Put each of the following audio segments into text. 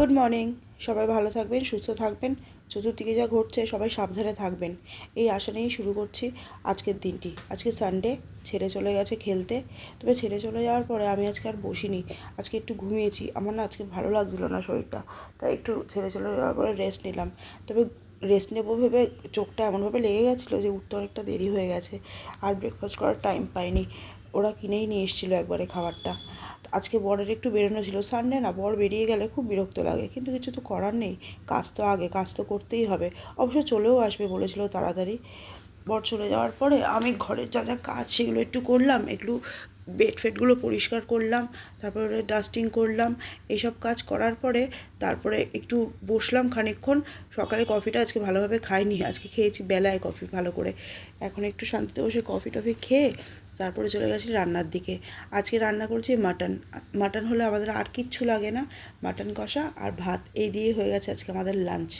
Good morning. সবাই ভালো থাকবেন, সুস্থ থাকবেন, চতুর্দিকে যা ঘটছে সবাই সাবধানে থাকবেন, এই আশা নিয়েই শুরু করছি আজকের দিনটি। আজকে সানডে, ছেড়ে চলে গেছে খেলতে। তবে ছেড়ে চলে যাওয়ার পরে আমি আজকে আর বসিনি, আজকে একটু ঘুমিয়েছি। আমার না আজকে ভালো লাগছিল না শরীরটা, তাই একটু ছেড়ে চলে যাওয়ার পরে রেস্ট নিলাম। তবে রেস্ট নেবো ভেবে চোখটা এমনভাবে লেগে গেছিলো যে উঠতে অনেকটা দেরি হয়ে গেছে, আর ব্রেকফাস্ট করার টাইম পাইনি। ওরা কিনেই নিয়ে এসেছিলো একবারে খাবারটা। আজকে বরের একটু বেরোনো ছিল, সানডে না, বর বেরিয়ে গেলে খুব বিরক্ত লাগে, কিন্তু কিছু তো করার নেই, কাজ তো আগে, কাজ তো করতেই হবে। অবশ্য চলেও আসবে বলেছিল তাড়াতাড়ি। বর চলে যাওয়ার পরে আমি ঘরের যা যা কাজ সেগুলো একটু করলাম, একটু বেড ফেডগুলো পরিষ্কার করলাম, তারপরে ডাস্টিং করলাম। এইসব কাজ করার পরে তারপরে একটু বসলাম খানিকক্ষণ। সকালে কফিটা আজকে ভালোভাবে খাইনি, আজকে খেয়েছি বেলায় কফি ভালো করে। এখন একটু শান্তিতে বসে কফি টফি খেয়ে তারপরে চলে গেছি রান্নার দিকে। আজকে রান্না করছি মাটন। মাটন হলে আমাদের আর কিচ্ছু লাগে না, মাটন কষা আর ভাত, এই দিয়ে হয়ে গেছে আজকে আমাদের লাঞ্চ।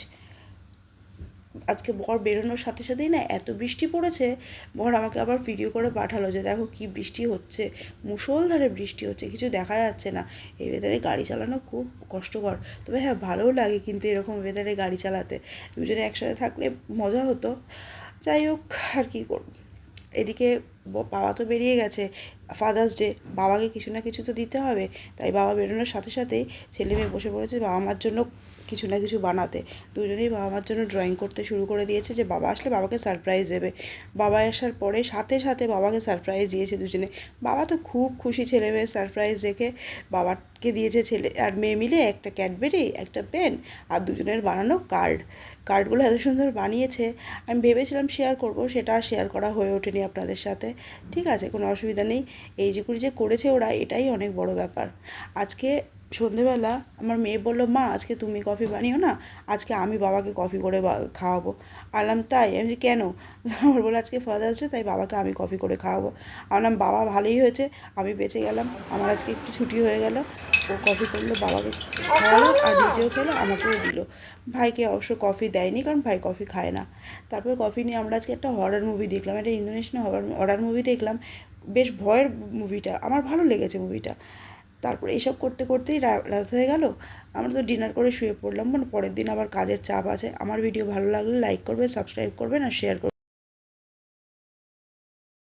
আজকে বর বেরোনোর সাথে সাথেই না এত বৃষ্টি পড়েছে, বর আমাকে আবার ভিডিও করে পাঠালো যে দেখো কি বৃষ্টি হচ্ছে, মুষলধারে বৃষ্টি হচ্ছে, কিছু দেখা যাচ্ছে না। এই ওয়েদারে গাড়ি চালানো খুব কষ্টকর। তবে হ্যাঁ, ভালোও লাগে কিন্তু এরকম ওয়েদারে গাড়ি চালাতে, দুজনে একসাথে থাকলে মজা হতো। যাই হোক, আর কী করব। এদিকে বাবা তো বেরিয়ে গেছে, ফাদার্স ডে, বাবাকে কিছু না কিছু তো দিতে হবে। তাই বাবা বেরোনোর সাথে সাথেই ছেলে মেয়ে বসে পড়েছে বাবা মার জন্য কিছু না কিছু বানাতে। দুজনেই বাবা মার জন্য ড্রয়িং করতে শুরু করে দিয়েছে যে বাবা আসলে বাবাকে সারপ্রাইজ দেবে। বাবা আসার পরে সাথে সাথে বাবাকে সারপ্রাইজ দিয়েছে দুজনে। বাবা তো খুব খুশি ছেলে মেয়ের সারপ্রাইজ দেখে। বাবাকে দিয়েছে ছেলে আর মেয়ে মিলে একটা ক্যাডবেরি, একটা পেন, আর দুজনের বানানো কার্ডগুলো এত সুন্দর বানিয়েছে। আমি ভেবেছিলাম শেয়ার করব, সেটা আর শেয়ার করা হয়ে ওঠেনি আপনাদের সাথে। ঠিক আছে, কোনো অসুবিধা নেই। এই যেগুলি যে করেছে ওরা, এটাই অনেক বড় ব্যাপার। আজকে সন্ধেবেলা আমার মেয়ে বলল, মা আজকে তুমি কফি বানিও না, আজকে আমি বাবাকে কফি করে খাওয়াবো। আনলাম তাই? আমি বলছি কেন? আমার বলে আজকে ফাদার্স ডে, তাই বাবাকে আমি কফি করে খাওয়াবো। আনলাম বাবা, ভালোই হয়েছে, আমি বেঁচে গেলাম, আমার আজকে একটু ছুটি হয়ে গেল। ও কফি করলো, বাবাকে খাওয়ালো আর নিজেও খেলো, আমাকেও দিল। ভাইকে অবশ্য কফি দেয়নি, কারণ ভাই কফি খায় না। তারপর কফি নিয়ে আমরা আজকে একটা হরর মুভি দেখলাম, একটা ইন্দোনেশিয়ান হরর মুভি দেখলাম। বেশ ভয়ের মুভিটা, আমার ভালো লেগেছে মুভিটা। তারপরে এইসব করতে করতেই রাত হয়ে গেল। আমরা তো ডিনার করে শুয়ে পড়লাম, মানে পরের দিন আবার কাজের চাপ আছে। আমার ভিডিও ভালো লাগলে লাইক করবেন, সাবস্ক্রাইব করবেন আর শেয়ার করবেন।